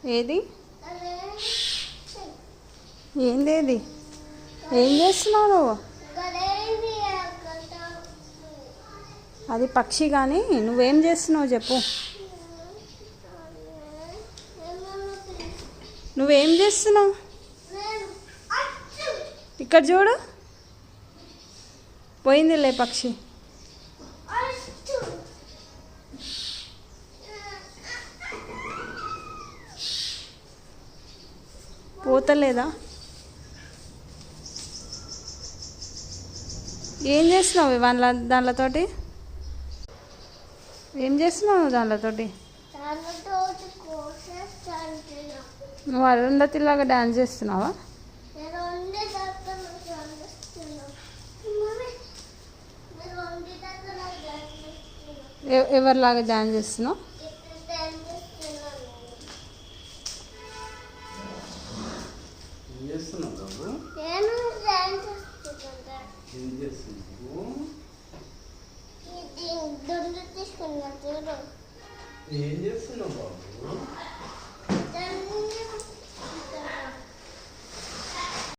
ఏది ఏందేది ఏం చేస్తున్నావు నువ్వు? అది పక్షి కానీ నువ్వేం చేస్తున్నావు చెప్పు. నువ్వేం చేస్తున్నావు? ఇక్కడ చూడు, పోయిందిలే పక్షి. పోతలేదా? ఏం చేస్తున్నావు దానితోటి? ఏం చేస్తున్నావు దానితోటి? నువ్వు అరుంధతిలాగా డాన్స్ చేస్తున్నావా? ఎవరిలాగా డాన్స్ చేస్తున్నావు? ఏం చేస్తున్నావు బాబు?